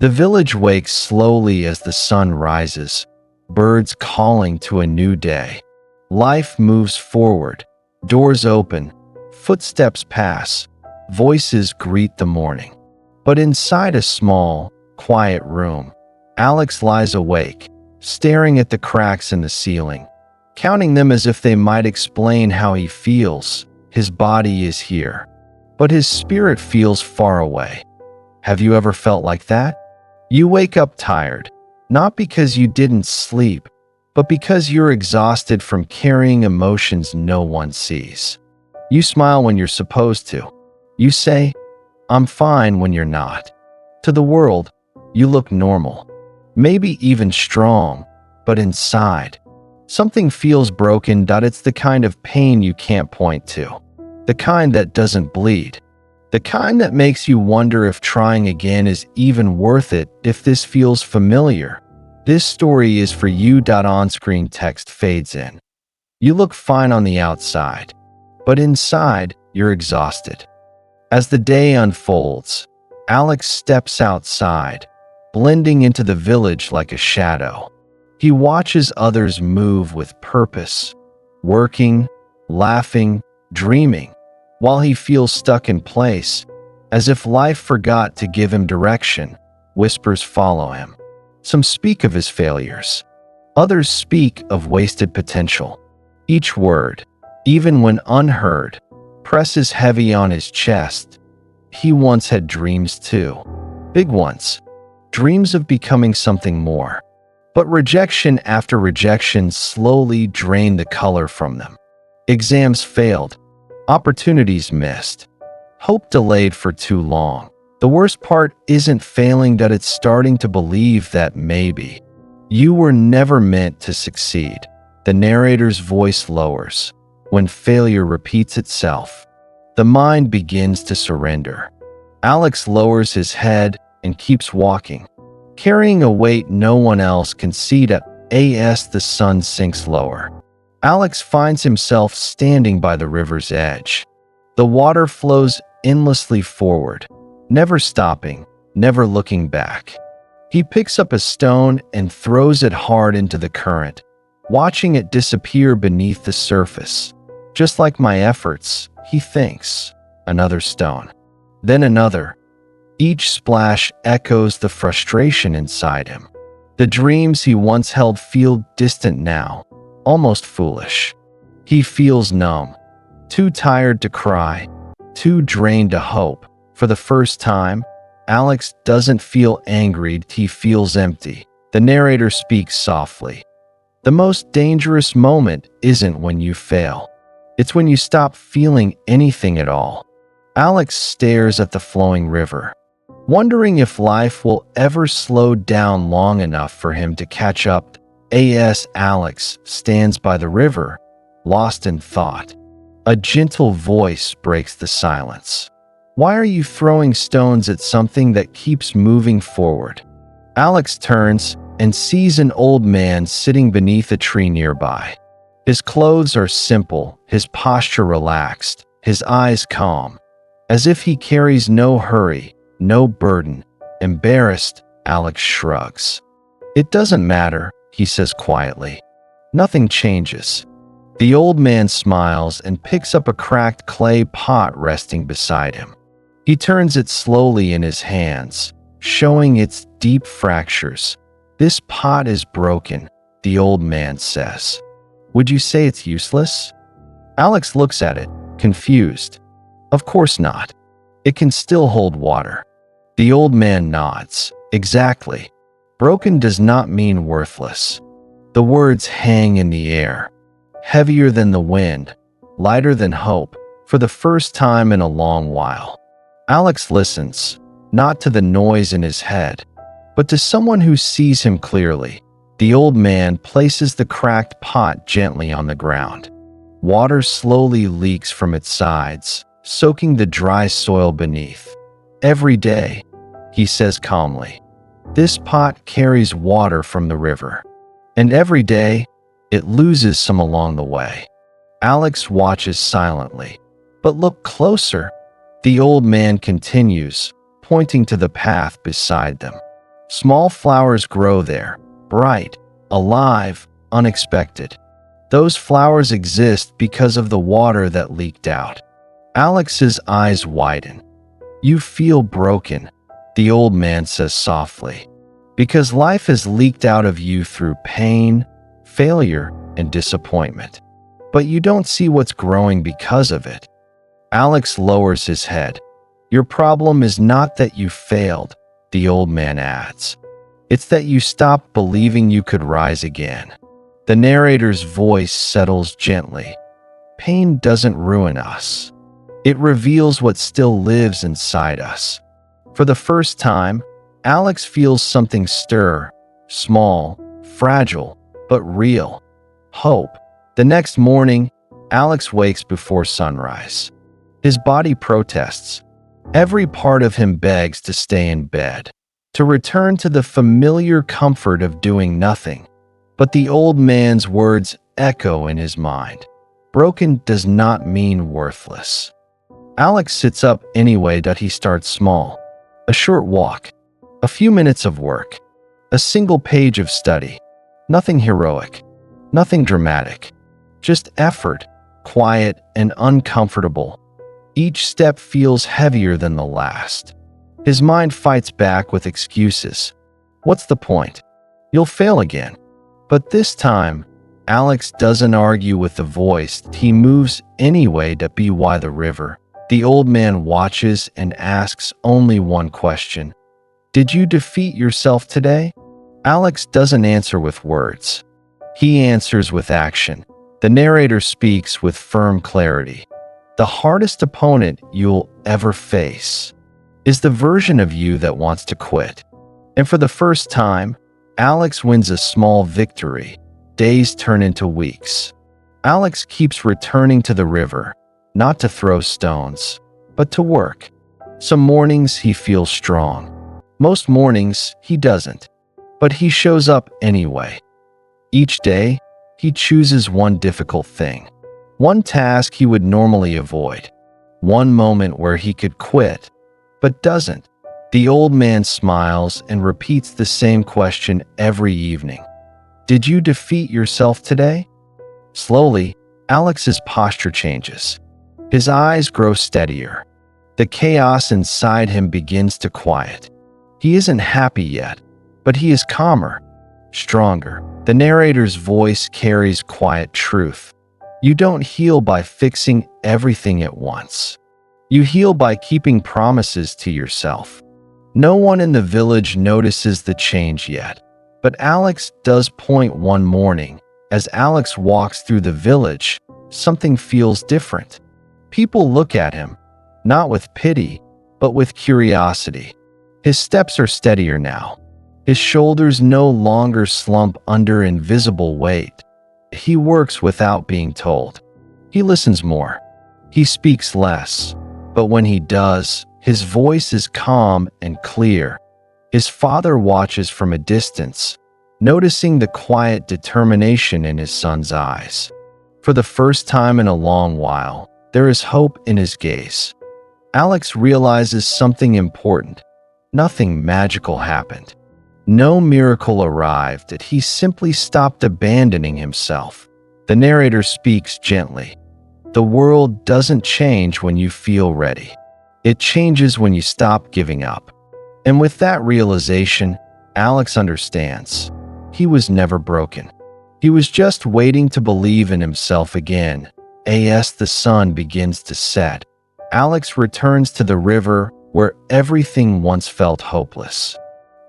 The village wakes slowly as the sun rises, birds calling to a new day. Life moves forward, doors open, footsteps pass, voices greet the morning. But inside a small, quiet room, Alex lies awake, staring at the cracks in the ceiling, counting them as if they might explain how he feels. His body is here, but his spirit feels far away. Have you ever felt like that? You wake up tired, not because you didn't sleep, but because you're exhausted from carrying emotions no one sees. You smile when you're supposed to. You say, "I'm fine," when you're not. To the world, you look normal, maybe even strong, but inside, something feels broken. It's the kind of pain you can't point to, the kind that doesn't bleed, the kind that makes you wonder if trying again is even worth it. If this feels familiar, this story is for you. On-screen text fades in. You look fine on the outside, but inside, you're exhausted. As the day unfolds, Alex steps outside, blending into the village like a shadow. He watches others move with purpose, working, laughing, dreaming, while he feels stuck in place, as if life forgot to give him direction. Whispers follow him. Some speak of his failures. Others speak of wasted potential. Each word, even when unheard, presses heavy on his chest. He once had dreams too. Big ones. Dreams of becoming something more. But rejection after rejection slowly drained the color from them. Exams failed. Opportunities missed. Hope delayed for too long. The worst part isn't failing, it's starting to believe that maybe you were never meant to succeed. The narrator's voice lowers. When failure repeats itself, the mind begins to surrender. Alex lowers his head and keeps walking, carrying a weight no one else can see. As the sun sinks lower, Alex finds himself standing by the river's edge. The water flows endlessly forward, never stopping, never looking back. He picks up a stone and throws it hard into the current, watching it disappear beneath the surface. Just like my efforts, he thinks. Another stone, then another. Each splash echoes the frustration inside him. The dreams he once held feel distant now, almost foolish. He feels numb, too tired to cry, too drained to hope. For the first time, Alex doesn't feel angry, he feels empty. The narrator speaks softly. The most dangerous moment isn't when you fail. It's when you stop feeling anything at all. Alex stares at the flowing river, wondering if life will ever slow down long enough for him to catch up. Alex stands by the river, lost in thought. A gentle voice breaks the silence. Why are you throwing stones at something that keeps moving forward? Alex turns and sees an old man sitting beneath a tree nearby. His clothes are simple, his posture relaxed, his eyes calm, as if he carries no hurry, no burden. Embarrassed, Alex shrugs. "It doesn't matter," he says quietly. "Nothing changes." The old man smiles and picks up a cracked clay pot resting beside him. He turns it slowly in his hands, showing its deep fractures. "This pot is broken," the old man says. "Would you say it's useless?" Alex looks at it, confused. "Of course not. It can still hold water." The old man nods. "Exactly. Broken does not mean worthless." The words hang in the air, heavier than the wind, lighter than hope. For the first time in a long while, Alex listens, not to the noise in his head, but to someone who sees him clearly. The old man places the cracked pot gently on the ground. Water slowly leaks from its sides, soaking the dry soil beneath. "Every day," he says calmly, "this pot carries water from the river. And every day, it loses some along the way." Alex watches silently. "But look closer," the old man continues, pointing to the path beside them. Small flowers grow there, bright, alive, unexpected. Those flowers exist because of the water that leaked out. Alex's eyes widen. You feel broken, the old man says softly, because life has leaked out of you through pain, failure, and disappointment. But you don't see what's growing because of it. Alex lowers his head. Your problem is not that you failed, the old man adds. It's that you stopped believing you could rise again. The narrator's voice settles gently. Pain doesn't ruin us. It reveals what still lives inside us. For the first time, Alex feels something stir, small, fragile, but real. Hope. The next morning, Alex wakes before sunrise. His body protests. Every part of him begs to stay in bed, to return to the familiar comfort of doing nothing. But the old man's words echo in his mind. Broken does not mean worthless. Alex sits up anyway. He starts small. A short walk, a few minutes of work, a single page of study. Nothing heroic, nothing dramatic, just effort, quiet and uncomfortable. Each step feels heavier than the last. His mind fights back with excuses. What's the point? You'll fail again. But this time, Alex doesn't argue with the voice. He moves anyway to be by the river. The old man watches and asks only one question. Did you defeat yourself today? Alex doesn't answer with words. He answers with action. The narrator speaks with firm clarity. The hardest opponent you'll ever face is the version of you that wants to quit. And for the first time, Alex wins a small victory. Days turn into weeks. Alex keeps returning to the river, not to throw stones, but to work. Some mornings he feels strong. Most mornings he doesn't. But he shows up anyway. Each day, he chooses one difficult thing. One task he would normally avoid. One moment where he could quit, but doesn't. The old man smiles and repeats the same question every evening. Did you defeat yourself today? Slowly, Alex's posture changes. His eyes grow steadier. The chaos inside him begins to quiet. He isn't happy yet, but he is calmer, stronger. The narrator's voice carries quiet truth. You don't heal by fixing everything at once. You heal by keeping promises to yourself. No one in the village notices the change yet, but Alex does. One morning, as Alex walks through the village, something feels different. People look at him, not with pity, but with curiosity. His steps are steadier now. His shoulders no longer slump under invisible weight. He works without being told. He listens more. He speaks less. But when he does, his voice is calm and clear. His father watches from a distance, noticing the quiet determination in his son's eyes. For the first time in a long while, there is hope in his gaze. Alex realizes something important. Nothing magical happened. No miracle arrived. He simply stopped abandoning himself. The narrator speaks gently. The world doesn't change when you feel ready. It changes when you stop giving up. And with that realization, Alex understands. He was never broken. He was just waiting to believe in himself again. As the sun begins to set, Alex returns to the river where everything once felt hopeless.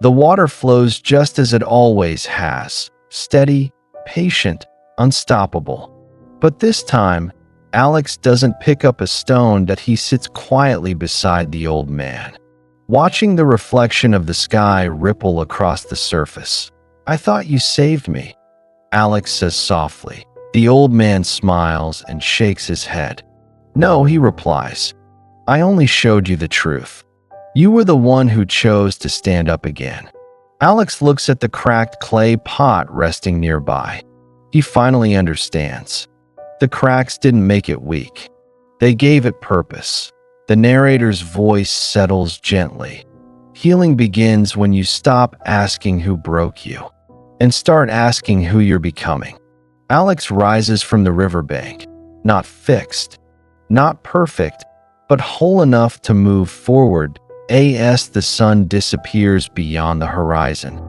The water flows just as it always has, steady, patient, unstoppable. But this time, Alex doesn't pick up a stone. He sits quietly beside the old man, watching the reflection of the sky ripple across the surface. I thought you saved me, Alex says softly. The old man smiles and shakes his head. No, he replies. I only showed you the truth. You were the one who chose to stand up again. Alex looks at the cracked clay pot resting nearby. He finally understands. The cracks didn't make it weak. They gave it purpose. The narrator's voice settles gently. Healing begins when you stop asking who broke you and start asking who you're becoming. Alex rises from the riverbank, not fixed, not perfect, but whole enough to move forward as the sun disappears beyond the horizon.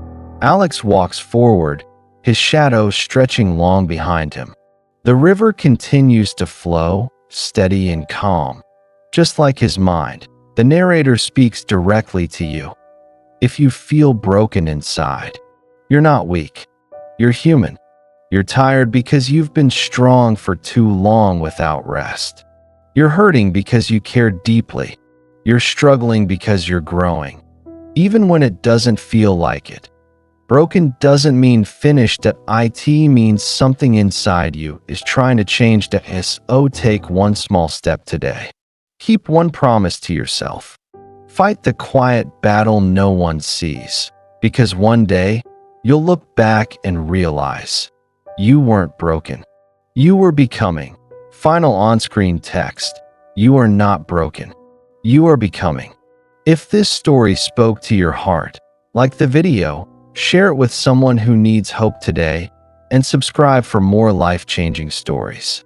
Alex walks forward, his shadow stretching long behind him. The river continues to flow, steady and calm. Just like his mind, the narrator speaks directly to you. If you feel broken inside, you're not weak. You're human. You're tired because you've been strong for too long without rest. You're hurting because you care deeply. You're struggling because you're growing, even when it doesn't feel like it. Broken doesn't mean finished. It means something inside you is trying to change. Take one small step today. Keep one promise to yourself. Fight the quiet battle no one sees, because one day you'll look back and realize you weren't broken. You were becoming. Final on-screen text. You are not broken. You are becoming. If this story spoke to your heart, like the video, share it with someone who needs hope today, and subscribe for more life-changing stories.